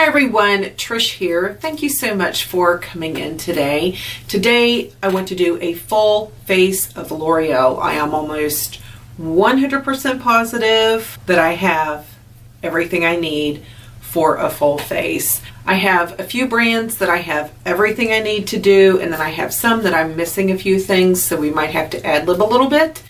Hi everyone, Trish here. Thank you so much for coming in today. Today I want to do a full face of L'Oreal. I am almost 100% positive that I have everything I need for a full face. I have a few brands that I have everything I need to do, and then I have some that I'm missing a few things, so we might have to ad-lib a little bit,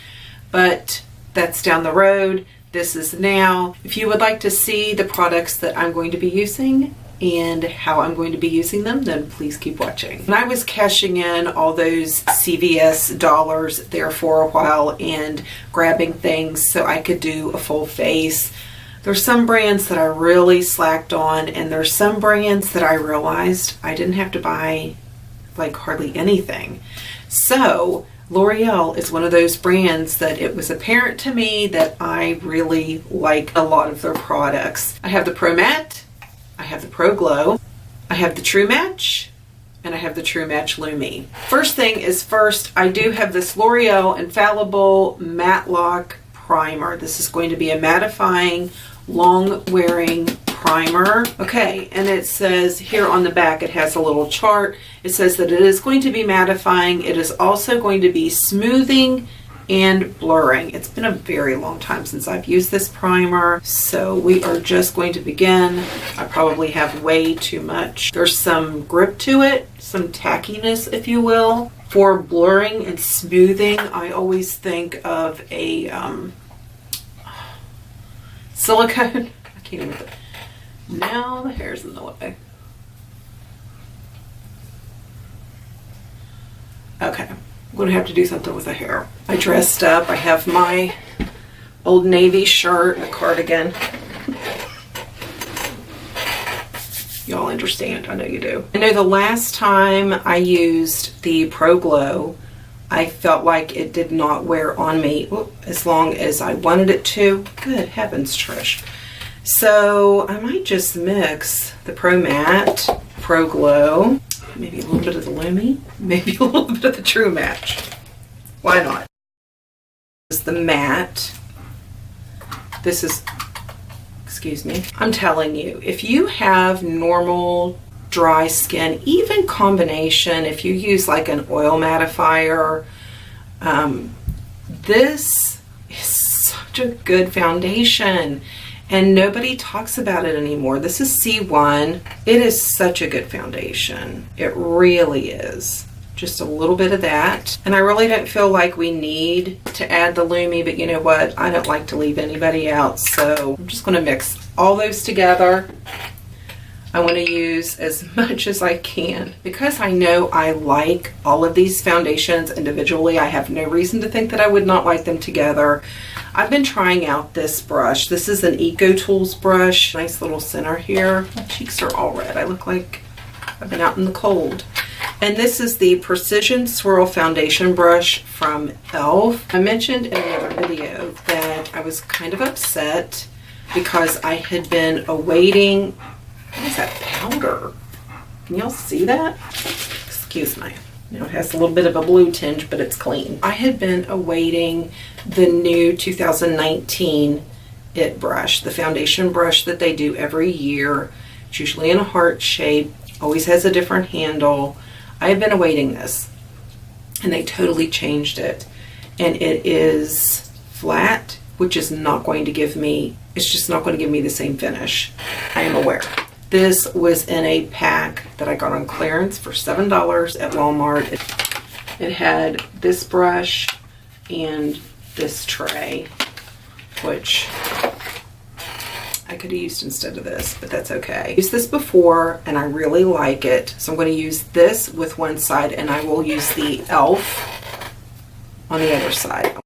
but that's down the road. This is now. If you would like to see the products that I'm going to be using and how I'm going to be using them, then please keep watching. And I was cashing in all those CVS dollars there for a while and grabbing things so I could do a full face. There's some brands that I really slacked on, and there's some brands that I realized I didn't have to buy like hardly anything. So L'Oreal is one of those brands that it was apparent to me that I really like a lot of their products. I have the Pro Matte, I have the Pro Glow, I have the True Match, and I have the True Match Lumi. First thing is first, I do have this L'Oreal Infallible Matte Lock Primer. This is going to be a mattifying, long-wearing primer. Okay, and it says here on the back, it has a little chart. It says that it is going to be mattifying. It is also going to be smoothing and blurring. It's been a very long time since I've used this primer, so we are just going to begin. I probably have way too much. There's some grip to it, some tackiness, if you will. For blurring and smoothing, I always think of a silicone. I can't even. Now the hair's in the way. Okay, I'm going to have to do something with the hair. I dressed up. I have my Old Navy shirt, a cardigan. Y'all understand, I know you do. I know the last time I used the Pro Glow, I felt like it did not wear on me as long as I wanted it to. Good heavens, Trish. So I might just mix the Pro Matte, Pro Glow, maybe a little bit of the Lumi, maybe a little bit of the True Match. Why not? This is the matte. This is, excuse me. I'm telling you, if you have normal dry skin, even combination, if you use like an oil mattifier, this is such a good foundation. And nobody talks about it anymore. This is C1. It is such a good foundation. It really is. Just a little bit of that. And I really don't feel like we need to add the Lumi, but you know what? I don't like to leave anybody out, so I'm just gonna mix all those together. I want to use as much as I can. Because I know I like all of these foundations individually, I have no reason to think that I would not like them together. I've been trying out this brush. This is an Eco Tools brush. Nice little center here. My cheeks are all red. I look like I've been out in the cold. And this is the Precision Swirl Foundation Brush from e.l.f. I mentioned in the other video that I was kind of upset because I had been awaiting. What is that powder? Can y'all see that? Excuse me. Now it has a little bit of a blue tinge, but it's clean. I had been awaiting the new 2019 IT brush, the foundation brush that they do every year. It's usually in a heart shape, always has a different handle. I had been awaiting this, and they totally changed it. And it is flat, which is not going to give me, it's just not going to give me the same finish. I am aware. This was in a pack that I got on clearance for $7 at Walmart. It had this brush and this tray, which I could have used instead of this, but that's okay. I used this before and I really like it. So I'm going to use this with one side and I will use the e.l.f. on the other side.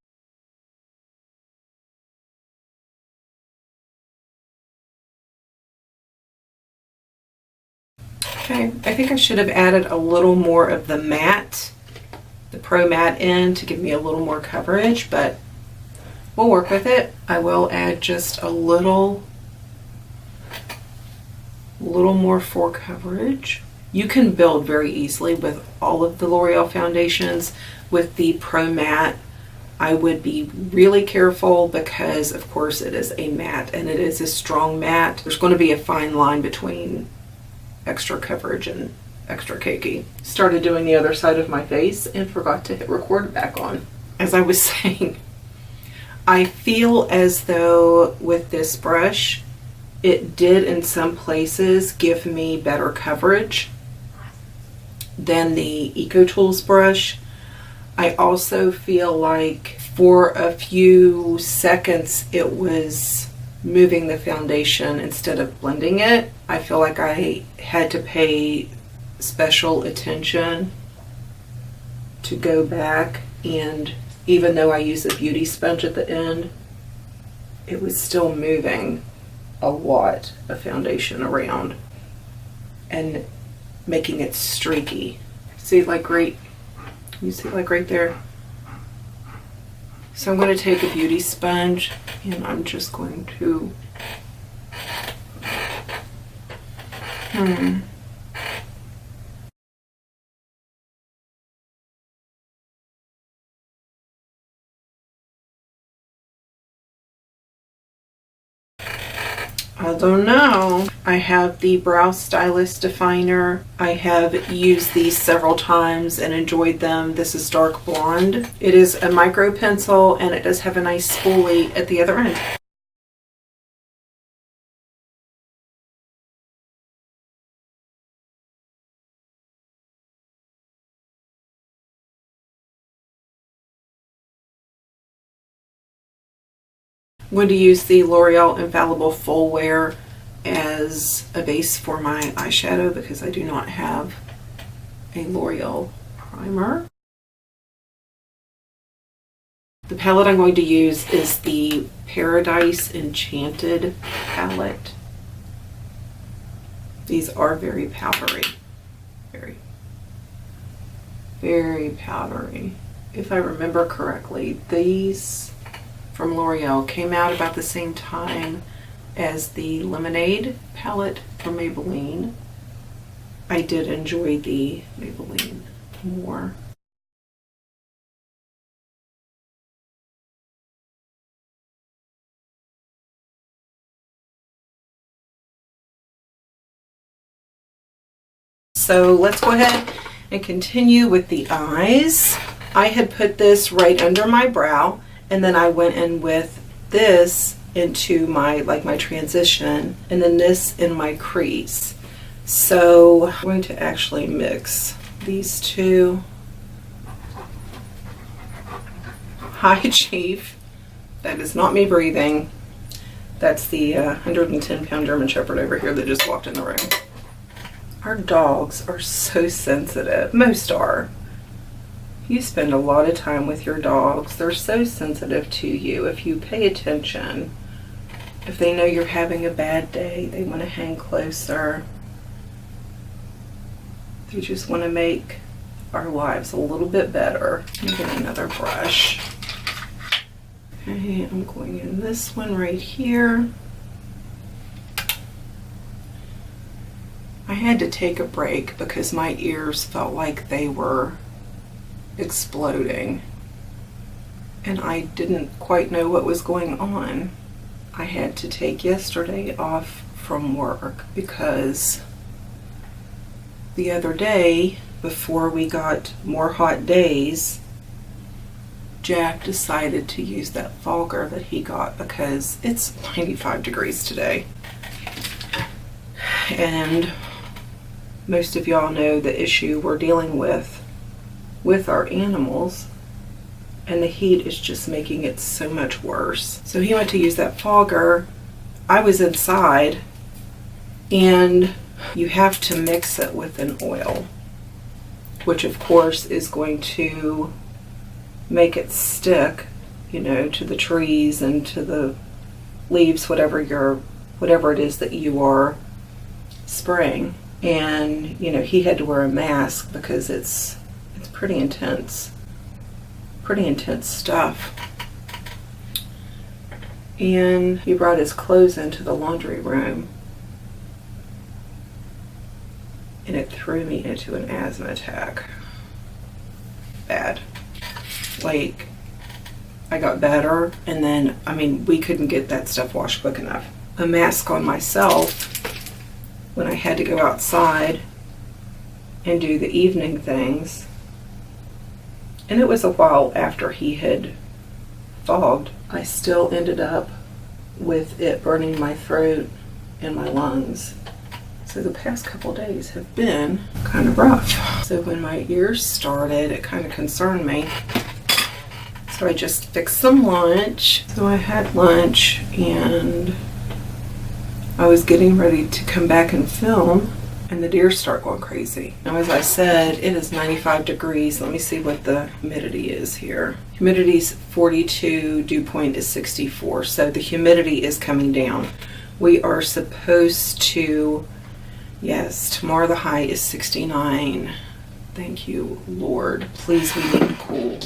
Okay, I think I should have added a little more of the matte, the Pro Matte in to give me a little more coverage, but we'll work with it. I will add just a little more for coverage. You can build very easily with all of the L'Oreal foundations. With the Pro Matte, I would be really careful because of course it is a matte and it is a strong matte. There's going to be a fine line between extra coverage and extra cakey. Started doing the other side of my face and forgot to hit record back on. As I was saying, I feel as though with this brush, it did in some places give me better coverage than the EcoTools brush. I also feel like for a few seconds it was moving the foundation instead of blending it. I feel like I had to pay special attention to go back, and even though I use a beauty sponge at the end, it was still moving a lot of foundation around and making it streaky. See, like right, you see like right there? So I'm going to take a beauty sponge and I'm just going to I don't know. I have the Brow Stylist Definer. I have used these several times and enjoyed them. This is dark blonde. It is a micro pencil and it does have a nice spoolie at the other end. I'm going to use the L'Oreal Infallible Full Wear as a base for my eyeshadow because I do not have a L'Oreal primer. The palette I'm going to use is the Paradise Enchanted palette. These are very powdery. Very, very powdery. If I remember correctly, these from L'Oreal came out about the same time as the Lemonade palette from Maybelline. I did enjoy the Maybelline more. So let's go ahead and continue with the eyes. I had put this right under my brow, and then I went in with this into my my transition, and then this in my crease. So I'm going to actually mix these two. Hi Chief, that is not me breathing. That's the 110-pound German Shepherd over here that just walked in the room. Our dogs are so sensitive. Most are. You spend a lot of time with your dogs. They're so sensitive to you. If you pay attention, if they know you're having a bad day, they want to hang closer. They just want to make our lives a little bit better. I'm going to get another brush. Okay, I'm going in this one right here. I had to take a break because my ears felt like they were exploding and I didn't quite know what was going on. I had to take yesterday off from work because the other day, before we got more hot days, Jack decided to use that fogger that he got because it's 95 degrees today. And most of y'all know the issue we're dealing with our animals, and the heat is just making it so much worse. So he went to use that fogger. I was inside, and you have to mix it with an oil, which of course is going to make it stick, you know, to the trees and to the leaves, whatever it is that you are spraying. And you know, he had to wear a mask because it's pretty intense stuff. And he brought his clothes into the laundry room, and it threw me into an asthma attack. Bad. Like, I got better, and then, I mean, we couldn't get that stuff washed quick enough. A mask on myself when I had to go outside and do the evening things. And it was a while after he had fogged. I still ended up with it burning my throat and my lungs. So the past couple days have been kind of rough. So when my ears started, it kind of concerned me. So I just fixed some lunch. So I had lunch and I was getting ready to come back and film, and the deer start going crazy. Now, as I said, it is 95 degrees. Let me see what the humidity is here. Humidity's 42, dew point is 64. So the humidity is coming down. We are supposed to, yes, tomorrow the high is 69. Thank you, Lord. Please, we need cool.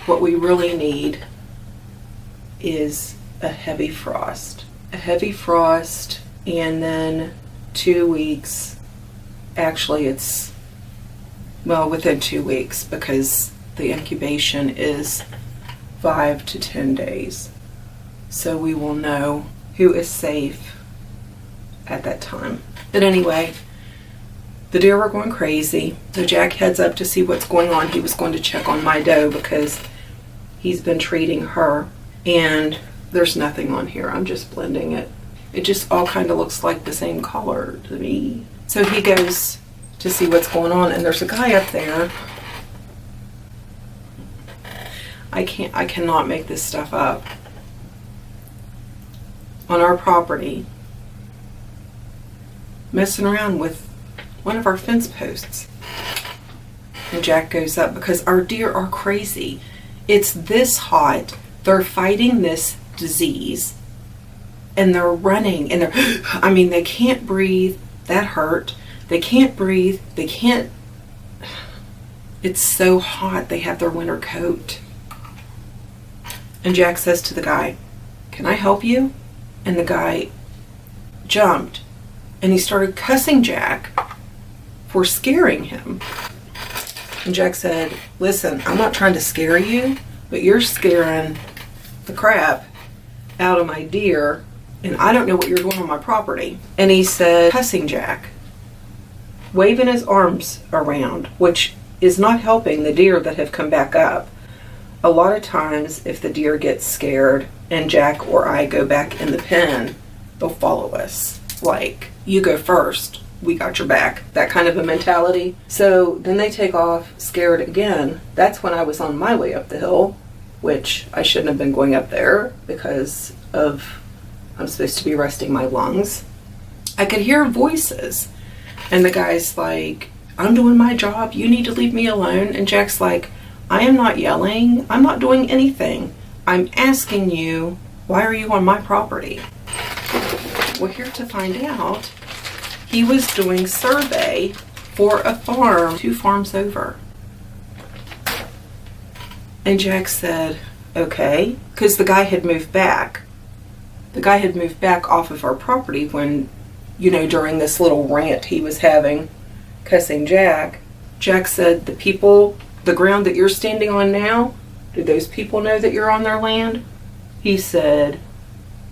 What we really need is a heavy frost. A heavy frost, and then 2 weeks. Actually, it's, well, within 2 weeks, because the incubation is 5 to 10 days. So we will know who is safe at that time. But anyway, the deer were going crazy. So Jack heads up to see what's going on. He was going to check on my doe because he's been treating her, and there's nothing on here. I'm just blending it. It just all kind of looks like the same color to me. So he goes to see what's going on, and there's a guy up there. I cannot make this stuff up. On our property, messing around with one of our fence posts. And Jack goes up because our deer are crazy. It's this hot. They're fighting this disease, and they're running, and they're, I mean, they can't breathe. That hurt. They can't breathe. They can't, it's so hot. They have their winter coat. And Jack says to the guy, "Can I help you?" And the guy jumped, and he started cussing Jack for scaring him. And Jack said, "Listen, I'm not trying to scare you, but you're scaring the crap out of my deer, and I don't know what you're doing on my property." And he said, cussing Jack, waving his arms around, which is not helping the deer that have come back up. A lot of times, if the deer gets scared and Jack or I go back in the pen, they'll follow us. Like, you go first, we got your back, that kind of a mentality. So then they take off scared again. That's when I was on my way up the hill, which I shouldn't have been going up there because of, I'm supposed to be resting my lungs. I could hear voices, and the guy's like, "I'm doing my job, you need to leave me alone." And Jack's like, "I am not yelling, I'm not doing anything. I'm asking you, why are you on my property?" We're here to find out he was doing survey for a farm 2 farms over. And Jack said, okay, because the guy had moved back. The guy had moved back off of our property when, you know, during this little rant he was having, cussing Jack. Jack said, the ground that you're standing on now, do those people know that you're on their land? He said,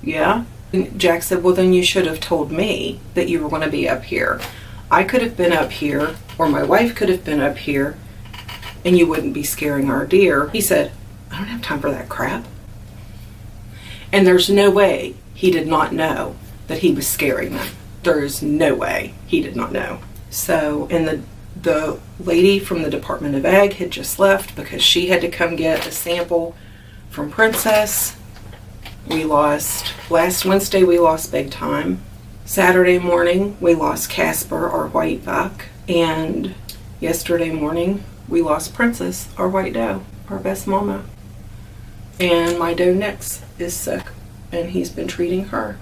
yeah. And Jack said, well, then you should have told me that you were going to be up here. I could have been up here, or my wife could have been up here, and you wouldn't be scaring our deer. He said, I don't have time for that crap. And there's no way he did not know that he was scaring them. There is no way he did not know. So, and the lady from the Department of Ag had just left because she had to come get a sample from Princess. Last Wednesday we lost Big Time. Saturday morning we lost Casper, our white buck. And yesterday morning we lost Princess, our white doe, our best mama. And my doe Nix is sick, and he's been treating her.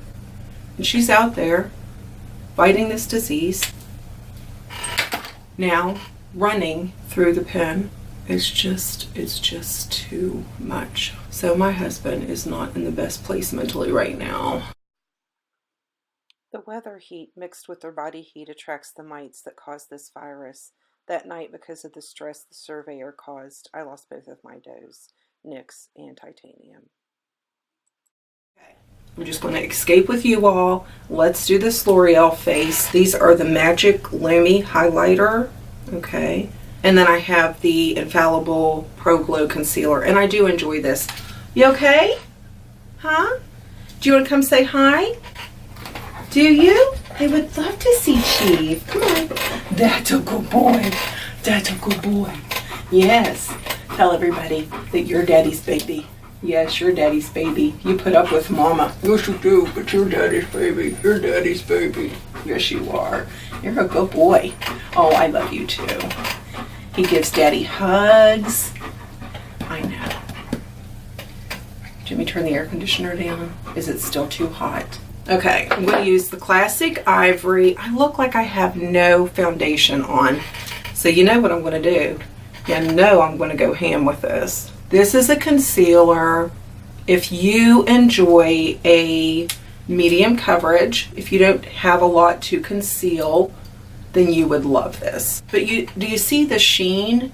And she's out there fighting this disease. Now, running through the pen is it's just too much. So my husband is not in the best place mentally right now. The weather heat mixed with their body heat attracts the mites that cause this virus. That night, because of the stress the surveyor caused, I lost both of my does. NYX and titanium. Okay. I'm just going to escape with you all. Let's do this L'Oreal face. These are the Magic Lumi highlighter. Okay. And then I have the Infallible Pro Glow Concealer. And I do enjoy this. You okay? Huh? Do you want to come say hi? Do you? They would love to see Chief. Come on. That's a good boy. That's a good boy. Yes. Tell everybody that you're daddy's baby. Yes, you're daddy's baby. You put up with mama. Yes, you do, but you're daddy's baby. You're daddy's baby. Yes, you are. You're a good boy. Oh, I love you too. He gives daddy hugs. I know. Jimmy, turn the air conditioner down. Is it still too hot? Okay, I'm going to use the Classic Ivory. I look like I have no foundation on. So you know what I'm going to do. You know I'm going to go ham with this. This is a concealer. If you enjoy a medium coverage, if you don't have a lot to conceal, then you would love this. But do you see the sheen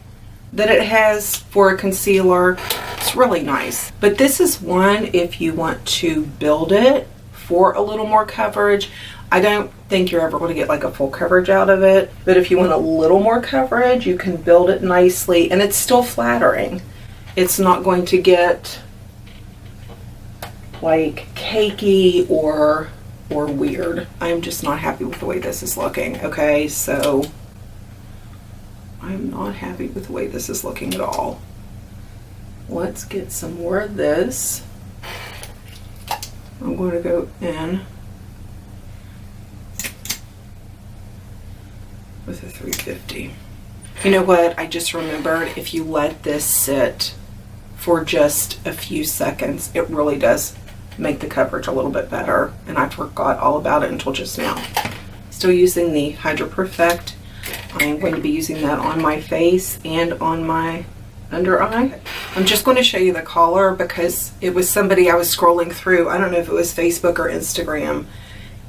that it has for a concealer? It's really nice. But this is one if you want to build it for a little more coverage. I don't think you're ever going to get like a full coverage out of it, but if you want a little more coverage, you can build it nicely, and it's still flattering. It's not going to get like cakey or weird. I'm just not happy with the way this is looking. Okay, so I'm not happy with the way this is looking at all. Let's get some more of this. I'm going to go in with a 350. You know what? I just remembered, if you let this sit for just a few seconds, it really does make the coverage a little bit better. And I forgot all about it until just now. Still using the Hydra Perfect. I'm going to be using that on my face and on my under eye. I'm just going to show you the collar because it was somebody I was scrolling through. I don't know if it was Facebook or Instagram,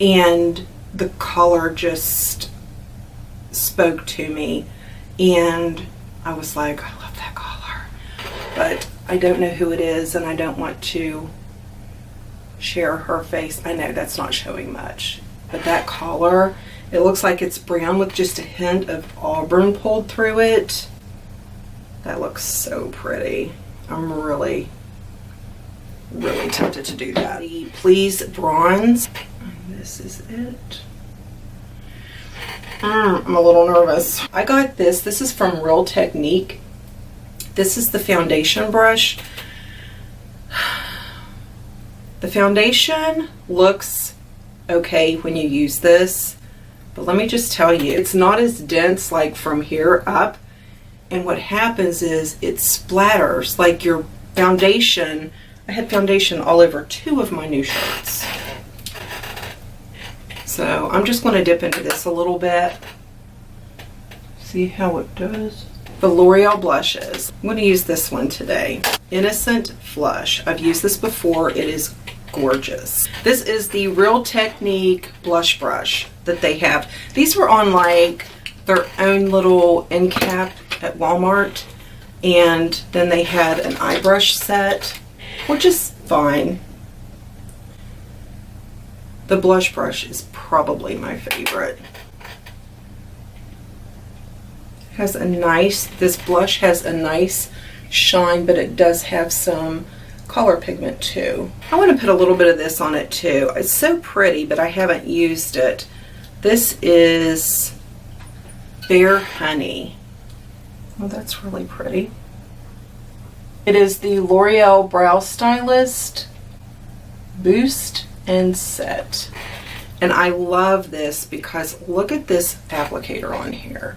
and the collar just spoke to me, and I was like, I love that collar, but I don't know who it is, and I don't want to share her face. I know that's not showing much, but that collar, it looks like it's brown with just a hint of auburn pulled through it. That looks so pretty. I'm really tempted to do that. The Please Bronze. This is it. I'm a little nervous. I got this. This is from Real Technique. This is the foundation brush. The foundation looks okay when you use this, but let me just tell you, it's not as dense like from here up. And what happens is it splatters like your foundation. I had foundation all over 2 of my new shirts. So I'm just going to dip into this a little bit. See how it does. The L'Oreal blushes. I'm going to use this one today. Innocent Flush. I've used this before. It is gorgeous. This is the Real Technique blush brush that they have. These were on like their own little end cap at Walmart, and then they had an eye brush set, which is fine. The blush brush is probably my favorite. It has a nice, this blush has a nice shine, but it does have some color pigment too. I want to put a little bit of this on it too. It's so pretty, but I haven't used it. This is Bare Honey. Oh, that's really pretty. It is the L'Oreal Brow Stylist Boost and Set. And I love this because look at this applicator on here.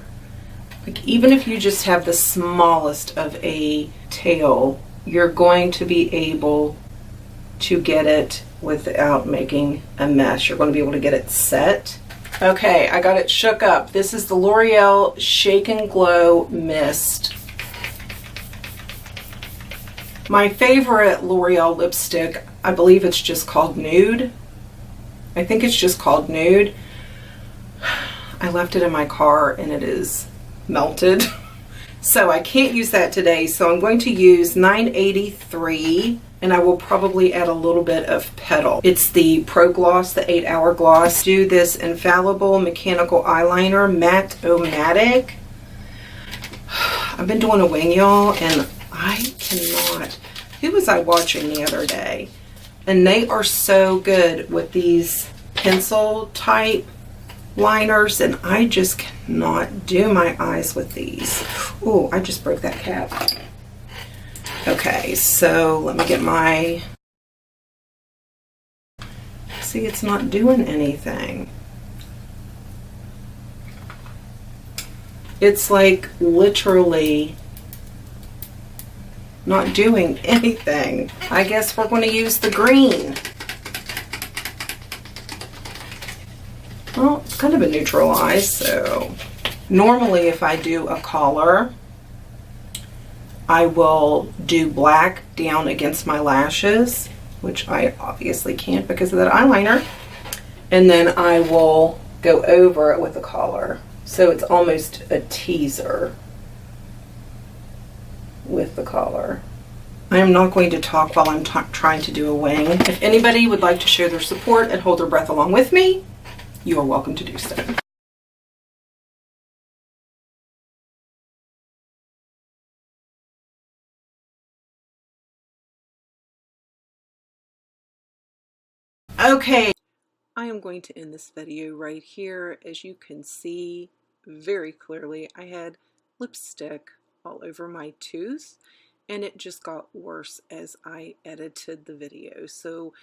Like, even if you just have the smallest of a tail, you're going to be able to get it without making a mess. You're going to be able to get it set. Okay, I got it shook up. This is the L'Oreal Shake and Glow Mist. My favorite L'Oreal lipstick, I believe it's just called Nude. I think it's just called Nude. I left it in my car and it is melted. So I can't use that today, so I'm going to use 983, and I will probably add a little bit of Petal. It's the Pro Gloss, the 8-hour gloss. Do this Infallible Mechanical Eyeliner, Matte-O-Matic. I've been doing a wing, y'all, and I cannot. Who was I watching the other day? And they are so good with these pencil type liners, and I just cannot do my eyes with these. Oh, I just broke that cap. Okay, so let me get my... See, it's not doing anything. It's like literally not doing anything. I guess we're going to use the green. Well, it's kind of a neutral eye, so normally if I do a collar, I will do black down against my lashes, which I obviously can't because of that eyeliner, and then I will go over it with a collar. So it's almost a teaser with the collar. I am not going to talk while I'm trying to do a wing. If anybody would like to share their support and hold their breath along with me, you are welcome to do so. Okay, I am going to end this video right here. As you can see very clearly, I had lipstick all over my tooth, and it just got worse as I edited the video. So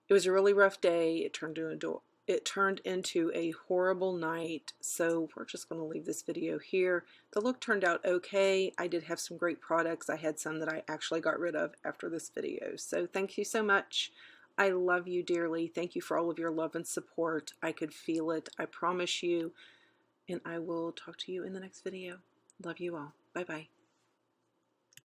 it was a really rough day. It turned into a horrible night, so we're just going to leave this video here. The look turned out okay. I did have some great products. I had some that I actually got rid of after this video. So thank you so much. I love you dearly. Thank you for all of your love and support. I could feel it. I promise you. And I will talk to you in the next video. Love you all. Bye-bye.